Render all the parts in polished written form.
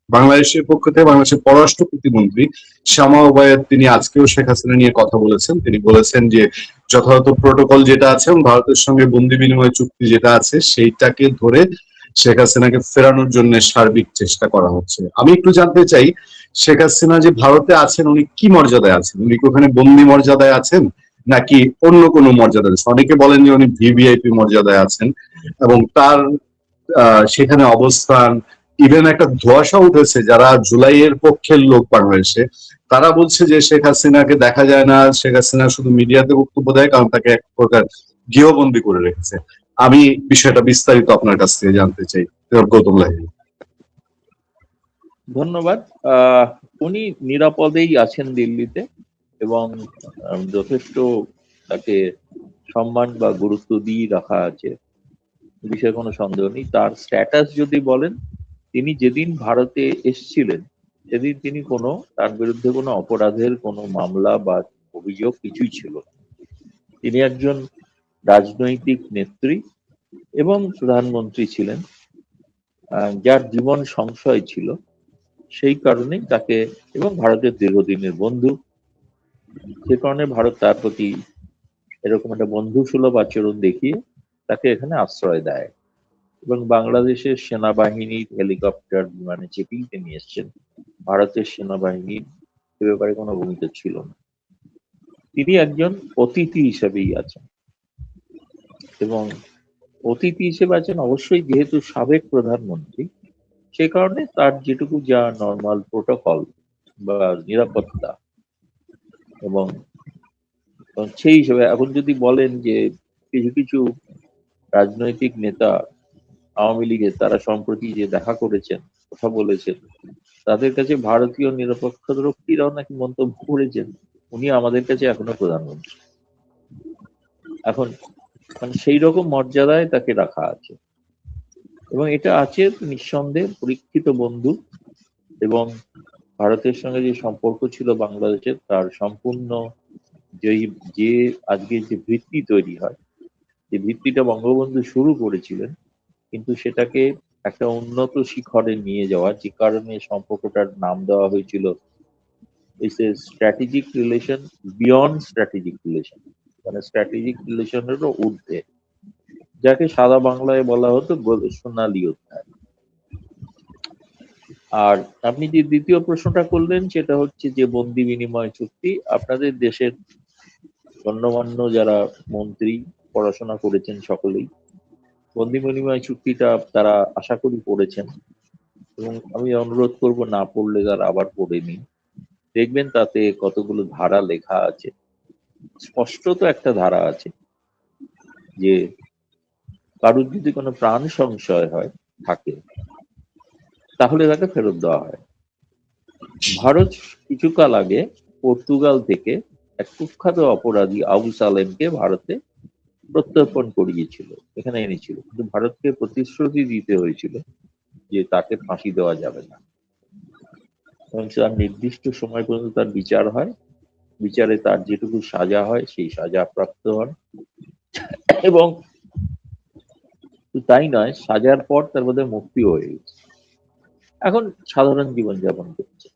বাংলাদেশের পক্ষ থেকে বাংলাদেশের পররাষ্ট্র প্রতিমন্ত্রী শামা ওবায়েদ তিনি আজকেও শেখ হাসিনা নিয়ে কথা বলেছেন। তিনি বলেছেন যে যথাযথ প্রোটোকল যেটা আছে এবং ভারতের সঙ্গে বন্দি বিনিময় চুক্তি যেটা আছে সেইটাকে ধরে শেখ হাসিনাকে ফেরানোর জন্য সার্বিক চেষ্টা করা হচ্ছে। আমি একটু জানতে চাই, শেখ হাসিনা যে ভারতে আছেন উনি কি মর্যাদায় আছেন? উনি কি ওখানে বন্দি মর্যাদায় আছেন নাকি অন্য কোনো মর্যাদায় আছেন? অনেকে বলেন যে উনি ভিভিআইপি মর্যাদায় আছেন এবং তার সেখানে অবস্থান, ইভেন একটা ধোঁয়াশা উঠেছে যারা জুলাইয়ের পক্ষের লোক বাংলাদেশে, তারা বলছে যে শেখ হাসিনাকে দেখা যায় না, শেখ হাসিনা শুধু মিডিয়াতে বক্তব্য দেয় কারণ তাকে এক প্রকার গৃহবন্দী করে রেখেছে। আমি বিষয়টা বিস্তারিত আপনার কাছ থেকে জানতে চাই, গৌতম লাহিড়ী। ধন্যবাদ। উনি নিরাপদেই আছেন দিল্লিতে এবং যথেষ্ট তাকে সম্মান বা গুরুত্ব দিয়ে রাখা আছে, বিষয়ে কোনো সন্দেহ নেই। তার স্ট্যাটাস যদি বলেন, তিনি যেদিন ভারতে এসেছিলেন সেদিন তিনি তার বিরুদ্ধে কোনো অপরাধের কোনো মামলা বা অভিযোগ কিছুই ছিল না। তিনি একজন রাজনৈতিক নেত্রী এবং প্রধানমন্ত্রী ছিলেন, যার জীবন সংশয় ছিল। সেই কারণেই তাকে, এবং ভারতের দীর্ঘদিনের বন্ধু, সে কারণে ভারত তার প্রতি এরকম একটা বন্ধু সুলভ আচরণ দেখিয়ে তাকে এখানে আশ্রয় দেয়। এবং বাংলাদেশের সেনাবাহিনীর হেলিকপ্টার বিমানে চেপেই তিনি এসছেন। ভারতের সেনাবাহিনীর এ ব্যাপারে কোনো ভূমিকা ছিল না। তিনি একজন অতিথি হিসেবেই আছেন, এবং অতিথি হিসেবে আছেন অবশ্যই, যেহেতু সাবেক প্রধানমন্ত্রী, সে কারণে তার যেটুকু যা নর্মাল প্রোটোকল বা নিরাপত্তা, এবং সেই হিসেবে এখন যদি বলেন যে কিছু কিছু রাজনৈতিক নেতা আওয়ামী লীগের, তারা সম্প্রতি যে দেখা করেছেন, কথা বলেছেন, তাদের কাছে ভারতীয় নিরাপত্তারক্ষীরাও নাকি মন্তব্য করেছেন উনি আমাদের কাছে এখনো প্রধানমন্ত্রী। এখন মানে সেই রকম মর্যাদায় তাকে রাখা আছে, এবং এটা আছে নিঃসন্দেহে পরীক্ষিত বন্ধু। এবং ভারতের সঙ্গে যে সম্পর্ক ছিল বাংলাদেশের, তার সম্পূর্ণ যে যে আজকে যে ভিত্তি তৈরি হয়, যে ভিত্তিটা বঙ্গবন্ধু শুরু করেছিলেন, কিন্তু সেটাকে একটা উন্নত শিখরে নিয়ে যাওয়া, যে কারণে সম্পর্কটার নাম দেওয়া হয়েছিল it's a strategic relation beyond strategic relation, মানে স্ট্র্যাটেজিক রিলেশনেরও ঊর্ধ্বে, যাকে সাদা বাংলায় বলা হতো সোনালী অধ্যায়। আর আপনি যে দ্বিতীয় প্রশ্নটা করলেন সেটা হচ্ছে যে বন্দি বিনিময় চুক্তি, আপনাদের দেশের গণ্যমান্য যারা মন্ত্রী, পড়াশোনা করেছেন সকলেই বন্দি বিনিময় চুক্তিটা তারা আশা করি পড়েছেন, এবং আমি অনুরোধ করব না পড়লে তারা আবার পড়ে নিন। দেখবেন তাতে কতগুলো ধারা লেখা আছে। স্পষ্টত একটা ধারা আছে যে কারুর যদি কোনো প্রাণ সংশয় থাকে, তাহলে তাকে ফেরত দেওয়া হয়। ভারত কিছুকাল আগে পর্তুগাল থেকে এক কুখ্যাত অপরাধী আবু সালেমকে ভারতে প্রত্যর্পণ করিয়েছিল, এখানে এনেছিল, কিন্তু ভারতকে প্রতিশ্রুতি দিতে হয়েছিল যে তাকে ফাঁসি দেওয়া যাবে না, এবং তার নির্দিষ্ট সময় পর্যন্ত তার বিচার হয়, বিচারে তার যেটুকু সাজা হয় সেই সাজা প্রাপ্ত হন, এবং তাই নয়, সাজার পর তার মধ্যে মুক্তি হয়ে গেছে, এখন সাধারণ জীবনযাপন করছে,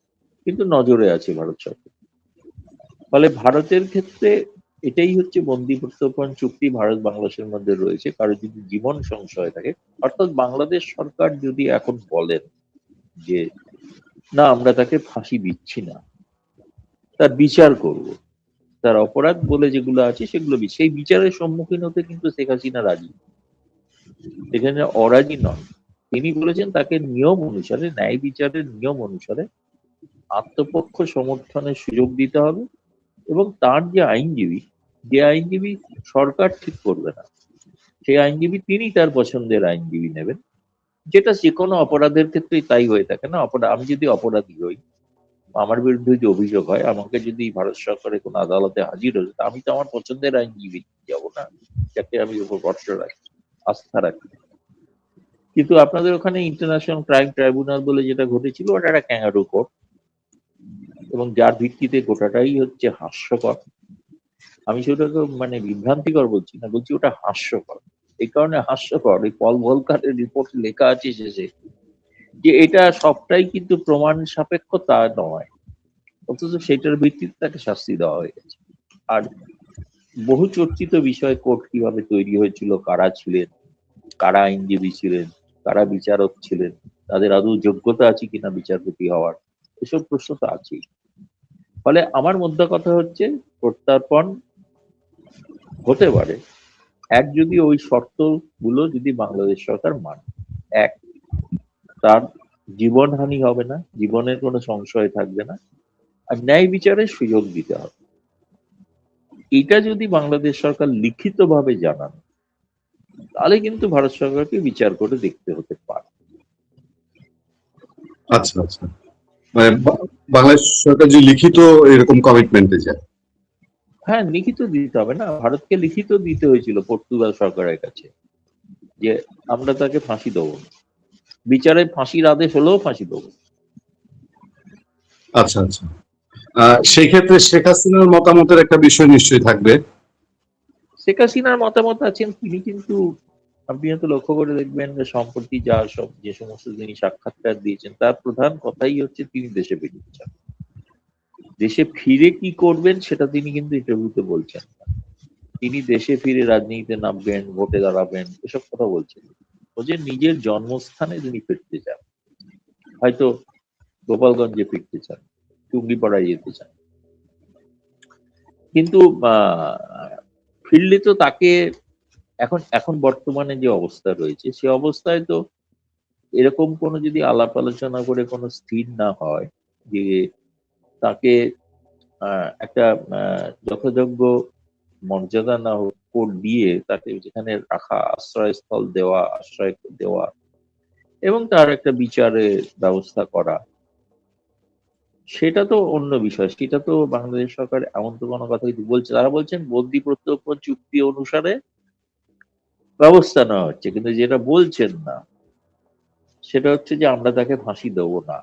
কিন্তু নজরে আছে ভারত সরকার। ফলে ভারতের ক্ষেত্রে এটাই হচ্ছে বন্দি প্রত্যর্পণ চুক্তি ভারত বাংলাদেশের মধ্যে রয়েছে। কারো যদি জীবন সংশয় থাকে, অর্থাৎ বাংলাদেশ সরকার যদি এখন বলেন যে না, আমরা তাকে ফাঁসি দিচ্ছি না, তার বিচার করব, তার অপরাধ বলে যেগুলো আছে সেগুলো, সেই বিচারের সম্মুখীন হতে কিন্তু শেখ হাসিনা রাজি, এখানে অরাজি নন। তিনি বলেছেন তাকে নিয়ম অনুসারে, ন্যায় বিচারের নিয়ম অনুসারে আত্মপক্ষ সমর্থনের সুযোগ দিতে হবে, এবং তার যে আইনজীবী সরকার ঠিক করবে না, সেই আইনজীবী তিনি তার পছন্দের আইনজীবী নেবেন, যেটা যে কোনো অপরাধের ক্ষেত্রেই তাই হয়ে থাকে না। আমি যদি অপরাধী হই, আমার বিরুদ্ধে যে অভিযোগ হয়, আমাকে যদি ভারত সরকারের কোনো আদালতে হাজির হয়ে, আমি তো আমার পছন্দের আইনজীবী যাব না, যাকে আমি উপর ভরসা রাখি, আস্থা রাখি। কিন্তু আপনাদের ওখানে ইন্টারন্যাশনাল ক্রাইম ট্রাইব্যুনাল বলে যেটা ঘটেছিল, ওটা একটা ক্যাঙ্গারু কোর্ট, এবং যার ভিত্তিতে গোটাটাই হচ্ছে হাস্যকর। আমি সেটাকে মানে বিভ্রান্তিকর বলছি না, বলছি ওটা হাস্যকর। এই কারণে হাস্যকর, এই পল ভলকারের রিপোর্ট লেখা আছে শেষে যে এটা সবটাই কিন্তু প্রমাণ সাপেক্ষ তা নয়, অথচ সেটার ভিত্তিতে তাকে শাস্তি দেওয়া হয়ে গেছে। আর বহু চর্চিত বিষয় কোর্ট কিভাবে তৈরি হয়েছিল, কারা ছিলেন, কারা আইনজীবী ছিলেন, কারা বিচারক ছিলেন, তাদের আদৌ যোগ্যতা আছে কিনা বিচারপতি হওয়ার, এসব প্রশ্ন তো আছেই। ফলে আমার মধ্যে কথা হচ্ছে, প্রত্যর্পণ হতে পারে এক, যদি ওই শর্তগুলো যদি বাংলাদেশ সরকার মানে। এক, তার জীবনহানি হবে না, জীবনের কোনো সংশয় থাকবে না, আর ন্যায় বিচারের সুযোগ দিতে হবে। এটা যদি বাংলাদেশ সরকার লিখিতভাবে জানান, তাহলে কিন্তু ভারত সরকারকে বিচার করে দেখতে হতে পারে। আচ্ছা আচ্ছা, মানে বাংলাদেশ সরকার যে লিখিত এরকম কমিটমেন্টে যায়। হ্যাঁ, লিখিত দিতে হবে না, ভারতকে লিখিত দিতে হয়েছিল পর্তুগাল সরকারের কাছে যে আমরা তাকে ফাঁসি দেবো না, বিচারে ফাঁসির আদেশ হলেও ফাঁসি দেবো। আচ্ছা আচ্ছা, সেই ক্ষেত্রে শেখ হাসিনার মতামতের একটা বিষয় নিশ্চয়ই থাকবে। শেখ হাসিনার মতামত আছেন, তিনি কিন্তু, আপনি হয়তো লক্ষ্য করে দেখবেন যে সম্প্রতি যে সমস্ত তিনি সাক্ষাৎকার দিয়েছেন, তার প্রধান কথাই হচ্ছে তিনি দেশে ফিরতে চান। দেশে ফিরে কি করবেন সেটা তিনি কিন্তু ইন্টারভিউতে বলছেন না। তিনি দেশে ফিরে রাজনীতিতে নামবেন, ভোটে দাঁড়াবেন, এসব কথা বলছেন। ও যে নিজের জন্মস্থানে তিনি ফিরতে চান, হয়তো গোপালগঞ্জে ফিরতে চান, টুঙ্গিপাড়ায় যেতে চান, কিন্তু ফিরলে তো তাকে এখন এখন বর্তমানে যে অবস্থা রয়েছে, সে অবস্থায় তো এরকম কোনো যদি আলাপ আলোচনা করে কোনো স্থির না হয় যে তাকে একটা যথাযোগ্য মর্যাদা না কোড দিয়ে তাকে যেখানে রাখা, আশ্রয়স্থল দেওয়া, আশ্রয় দেওয়া, এবং তার একটা বিচারের ব্যবস্থা করা, সেটা তো অন্য বিষয়। সেটা তো বাংলাদেশ সরকার এমন তো কোনো কথা কিন্তু বলছে, তারা বলছেন বন্দি প্রত্যর্পণ চুক্তি অনুসারে ব্যবস্থা নেওয়া হচ্ছে, কিন্তু যেটা বলছেন না সেটা হচ্ছে যে আমরা তাকে ফাঁসি দেবো না,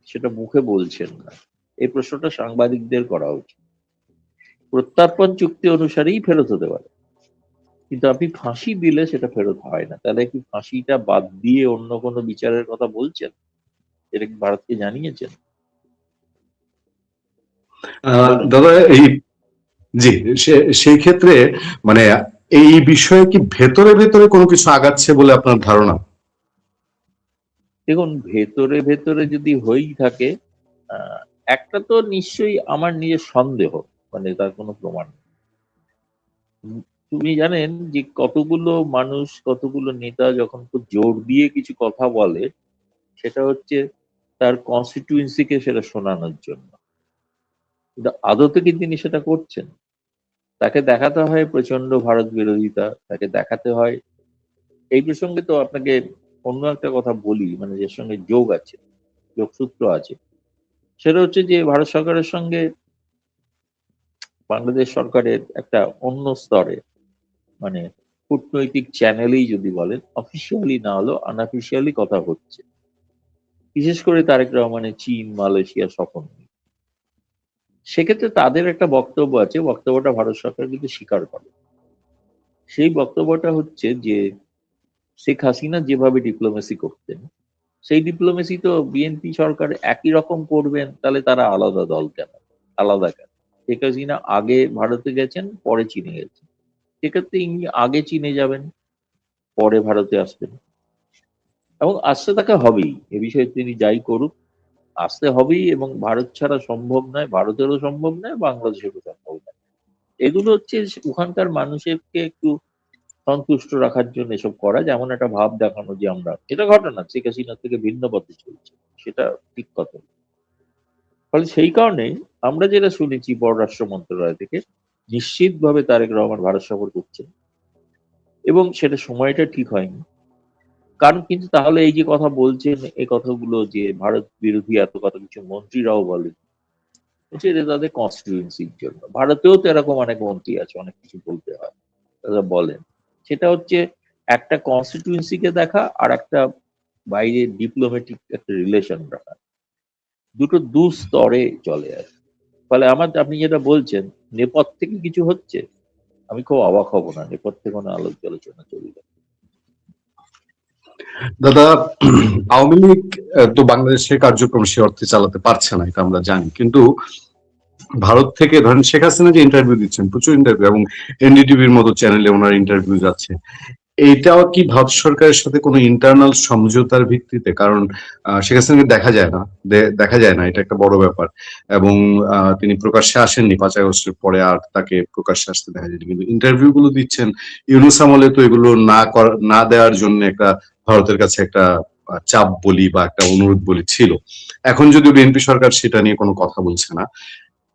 সেটা মুখে বলছেন না। এই প্রশ্নটা সাংবাদিকদের করা উচিত। প্রত্যর্পণ চুক্তি অনুসারেই ফেরত হতে পারে, কিন্তু আপনি ফাঁসি দিলে সেটা ফেরত হয় না। তাহলে কি ফাঁসিটা বাদ দিয়ে অন্য কোনো বিচারের কথা বলছেন? এটা কি ভারতকে জানিয়েছেন? বলুন। দাদা, এই, জি, সেই ক্ষেত্রে মানে এই বিষয়ে কি ভেতরে ভেতরে কোনো কিছু আগাচ্ছে বলে আপনার ধারণা? দেখুন, ভেতরে ভেতরে যদি হয়েই থাকে, আহ, একটা তো নিশ্চয়ই আমার নিজের সন্দেহ, মানে তার কোনো প্রমাণ নেই। তুমি জানেন যে কতগুলো মানুষ, কতগুলো নেতা যখন খুব জোর দিয়ে কিছু কথা বলে, সেটা হচ্ছে তার কনস্টিটিউয়েন্সিকে সেটা শোনানোর জন্য, কিন্তু আদতে কি তিনি সেটা করছেন? তাকে দেখাতে হয় প্রচন্ড ভারত বিরোধিতা, তাকে দেখাতে হয়। এই প্রসঙ্গে তো আপনাকে অন্য একটা কথা বলি, মানে যে সঙ্গে যোগ আছে, যোগসূত্র আছে, সেটা হচ্ছে যে ভারত সরকারের সঙ্গে বাংলাদেশ সরকারের একটা অন্য স্তরে, মানে কূটনৈতিক চ্যানেলেই যদি বলেন, অফিসিয়ালি না হলেও আনঅফিসিয়ালি কথা হচ্ছে, বিশেষ করে তারেক রহমানের চীন মালয়েশিয়া সফর নিয়ে। সেক্ষেত্রে তাদের একটা বক্তব্য আছে, বক্তব্যটা ভারত সরকার কিন্তু স্বীকার করে। সেই বক্তব্যটা হচ্ছে যে শেখ হাসিনা যেভাবে ডিপ্লোমেসি করতেন, সেই ডিপ্লোমেসি তো বিএনপি সরকার একই রকম করবেন, তাহলে তারা আলাদা দল কেন, আলাদা কেন? শেখ হাসিনা আগে ভারতে গেছেন, পরে চীনে গেছেন, সেক্ষেত্রে ইনি আগে চীনে যাবেন, পরে ভারতে আসবেন, এবং আসতে তাকে হবেই। এ বিষয়ে তিনি যাই করুক, আসতে হবেই, এবং ভারত ছাড়া সম্ভব নয়, ভারতেরও সম্ভব নয়, বাংলাদেশেরও সম্ভব নয়। এগুলো হচ্ছে ওখানকার মানুষকে একটু সন্তুষ্ট রাখার জন্য এসব করা, যেমন একটা ভাব দেখানো যে আমরা, এটা ঘটনা শেখ হাসিনা থেকে ভিন্ন পথে চলছে, সেটা ঠিক কথা। ফলে সেই কারণে আমরা যেটা শুনেছি পররাষ্ট্র মন্ত্রণালয় থেকে, নিশ্চিতভাবে তারেক রহমান ভারত সফর করছেন, এবং সেটা সময়টা ঠিক হয়নি। কারণ কিন্তু তাহলে এই যে কথা বলছেন, এই কথাগুলো যে ভারত বিরোধী এত কথা কিছু মন্ত্রীরাও বলেন, সেটা তাদের কনস্টিটিউয়েন্সির জন্য। ভারতেও তো এরকম অনেক মন্ত্রী আছে, অনেক কিছু বলতে হয়, তারা বলেন। সেটা হচ্ছে একটা কনস্টিটিউয়েন্সিকে দেখা, আর একটা বাইরে ডিপ্লোম্যাটিক একটা রিলেশন রাখা, দুটো দু স্তরে চলে আর। ফলে আপনি যেটা বলছেন, নেপথ্য থেকে কিছু হচ্ছে, আমি খুব অবাক হব না নেপথ্যে কোনো আলোচনা চলবে। দাদা, আওয়ামী লীগ তো বাংলাদেশের কার্যক্রম সে অর্থে চালাতে পারছে না, এটা আমরা জানি। কিন্তু ভারত থেকে ধরেন শেখ হাসিনা যে ইন্টারভিউ দিচ্ছেন, প্রচুর ইন্টারভিউ, এবং এনডিটিভির মতো চ্যানেলে ওনার ইন্টারভিউ যাচ্ছে, এইটাও কি ভারত সরকারের সাথে কোনো ইন্টারনাল সমঝোতার ভিত্তিতে? কারণ শেখ হাসিনাকে দেখা যায় না, দেখা যায় না, এটা একটা বড় ব্যাপার। এবং তিনি প্রকাশ্যে আসেননি 5 আগস্টের পরে, আর তাকে প্রকাশ্যে আসতে দেখা যায়নি। কিন্তু ইন্টারভিউ গুলো দিচ্ছেন, ইউনূস আমলে তো এগুলো না দেওয়ার জন্য একটা ভারতের কাছে একটা চাপ বলি বা একটা অনুরোধ বলি ছিল। এখন যদিও বিএনপি সরকার সেটা নিয়ে কোনো কথা বলছে না,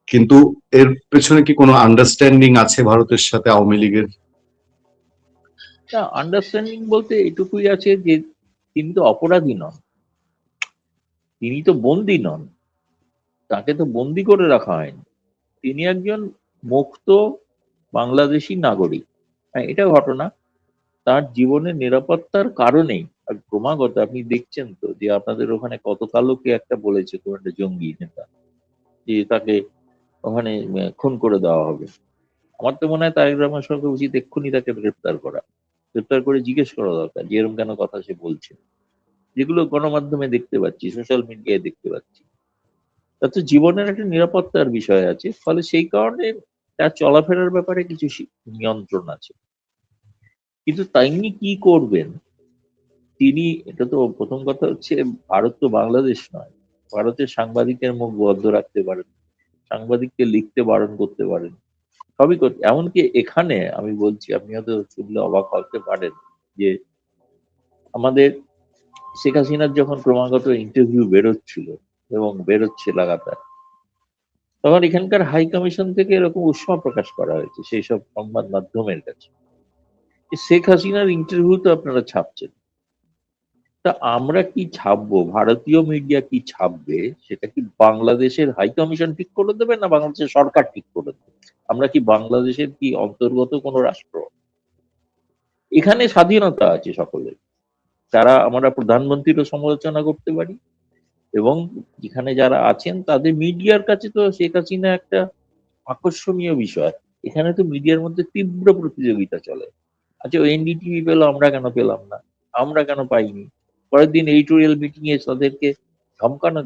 কিন্তু এর পেছনে কি কোনো আন্ডারস্ট্যান্ডিং আছে ভারতের সাথে আওয়ামী লীগের? না, আন্ডারস্ট্যান্ডিং বলতে এটুকুই আছে যে তিনি তো অপরাধী নন, তিনি তো বন্দী নন, তাকে তো বন্দি করে রাখা হয়নি। তিনি একজন মুক্ত বাংলাদেশী নাগরিক। হ্যাঁ, এটা ঘটনা। তার জীবনের নিরাপত্তার কারণেই আর ক্রমাগত আপনি দেখছেন তো যে আপনাদের ওখানে কত কালোকে একটা বলেছে, কোন একটা জঙ্গি নেতা, যে তাকে ওখানে খুন করে দেওয়া হবে। আমার তো মনে হয় তারেক রহমান সরকার উচিত এক্ষুনি তাকে গ্রেপ্তার করা, গ্রেপ্তার করে জিজ্ঞেস করা দরকার যে এরকম কেন কথা সে বলছে, যেগুলো গণমাধ্যমে দেখতে পাচ্ছি, সোশ্যাল মিডিয়ায় দেখতে পাচ্ছি। তার তো জীবনের একটা নিরাপত্তার বিষয় আছে, ফলে সেই কারণে তার চলাফেরার ব্যাপারে কিছু নিয়ন্ত্রণ আছে। কিন্তু তিনি কি করবেন, তিনি, এটা তো প্রথম কথা হচ্ছে, ভারত তো বাংলাদেশ নয়। ভারতের সাংবাদিকের মুখ বন্ধ রাখতে পারেন, সাংবাদিককে লিখতে বারণ করতে পারেন, সবই করতে। এমনকি এখানে আমি বলছি, আপনি হয়তো শুনলে অবাক হতে পারেন, যে আমাদের শেখ হাসিনার যখন ক্রমাগত ইন্টারভিউ বেরোচ্ছিল এবং বেরোচ্ছে লাগাতার, তখন এখানকার হাই কমিশন থেকে এরকম উষ্মা প্রকাশ করা হয়েছে সেই সব সংবাদ মাধ্যমের কাছে, যে শেখ হাসিনার ইন্টারভিউ তো আপনারা ছাপছেন, তা আমরা কি ছাপবো, ভারতীয় মিডিয়া কি ছাপবে, সেটা কি বাংলাদেশের হাই কমিশন ঠিক করে দেবে না বাংলাদেশের সরকার ঠিক করে দেবে? আমরা কি বাংলাদেশের কি অন্তর্গত কোনো রাষ্ট্র? এখানে স্বাধীনতা আছে সকলের। তারা, আমরা প্রধানমন্ত্রীরও সমালোচনা করতে পারি, এবং এখানে যারা আছেন তাদের মিডিয়ার কাছে তো শেখ হাসিনা একটা আকর্ষণীয় বিষয়। এখানে তো মিডিয়ার মধ্যে তীব্র প্রতিযোগিতা চলে। আচ্ছা, ও এনডিটিভি পেলো, আমরা কেন পেলাম না, আমরা কেন পাইনি? পরের দিন এডিটোরিয়াল মিটিং এ তাদেরকে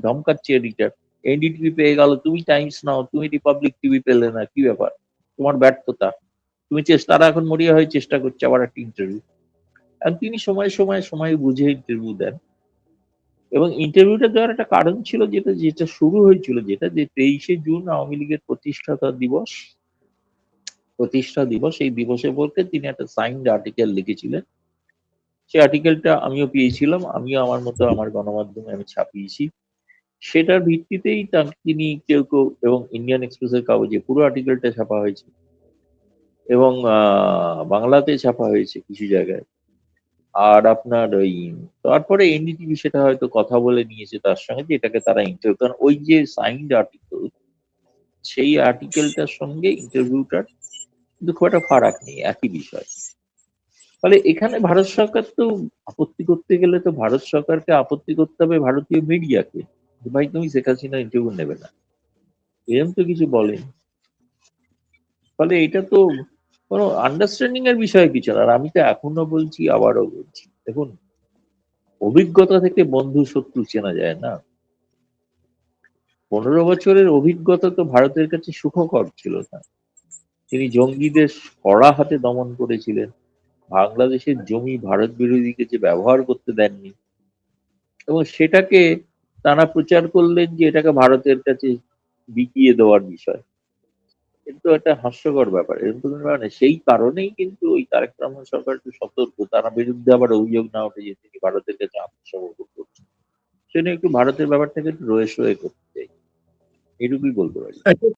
ধমকাচ্ছে এডিটর, এনডিটিভি পেয়ে গেল, তুমি টাইমস নাও, তুমি রিপাবলিক টিভি পেলে না, কি ব্যাপার, তোমার ব্যর্থতা, তুমি চেষ্টা। তারা এখন মরিয়া হয়ে চেষ্টা করছে আবার একটা ইন্টারভিউ। আর তিনি সময় সময় সময় বুঝে ইন্টারভিউ দেন। এবং ইন্টারভিউটা দেওয়ার একটা কারণ ছিল, যেটা যেটা শুরু হয়েছিল, যেটা যে 23শে জুন আওয়ামী লীগের প্রতিষ্ঠা দিবস, এই দিবসে বলতে তিনি একটা সাইন্ড আর্টিকেল লিখেছিলেন। সেই আর্টিকেলটা আমিও পেয়েছিলাম, আমিও আমার মতো আমার গণমাধ্যমে আমি ছাপিয়েছি। সেটার ভিত্তিতেই তিনি কেউ কেউ, এবং ইন্ডিয়ান এক্সপ্রেসের কাগজে পুরো আর্টিকেলটা ছাপা হয়েছে, এবং বাংলাতে ছাপা হয়েছে কিছু জায়গায়। আর আপনার ওই, তারপরে এনডিটিভি সেটা হয়তো কথা বলে নিয়েছে তার সঙ্গে, যে এটাকে তারা ইন্টারভিউ, কারণ ওই যে সাইন্ড আর্টিকেল, সেই আর্টিকেলটার সঙ্গে ইন্টারভিউটার কিন্তু খুব একটা ফারাক নেই, একই বিষয়। ফলে এখানে ভারত সরকার তো আপত্তি করতে গেলে তো ভারত সরকারকে আপত্তি করতে হবে ভারতীয় মিডিয়াকে, যে ভাই তুমি শেখ হাসিনা ইন্টারভিউ নেবে না, এরকম তো কিছু বলেন। ফলে এটা তো কোনো আন্ডারস্ট্যান্ডিং এর বিষয় কিছু না। আর আমি তো এখনো বলছি, আবারও বলছি, দেখুন, অভিজ্ঞতা থেকে বন্ধু শত্রু চেনা যায় না। 15 বছরের অভিজ্ঞতা তো ভারতের কাছে সুখকর ছিল না। তিনি জঙ্গিদের কড়া হাতে দমন করেছিলেন, বাংলাদেশের জমি ভারত বিরোধীকে যে ব্যবহার করতে দেননি, এবং সেটাকে তারা প্রচার করলেন যে এটাকে ভারতের কাছে বিকিয়ে দেওয়ার বিষয়। কিন্তু একটা হাস্যকর ব্যাপার, এরকম তো কোনো ব্যাপার নেই। সেই কারণেই কিন্তু ওই তারেক রহমান সরকার একটু সতর্ক, তার বিরুদ্ধে আবার অভিযোগ না ওঠে যে তিনি ভারতের কাছে আত্মসমর্পণ করছেন। সেজন্য একটু ভারতের ব্যাপারটাকে একটু রয়ে সয়ে করতে চাই, এটুকুই বলতে পারি।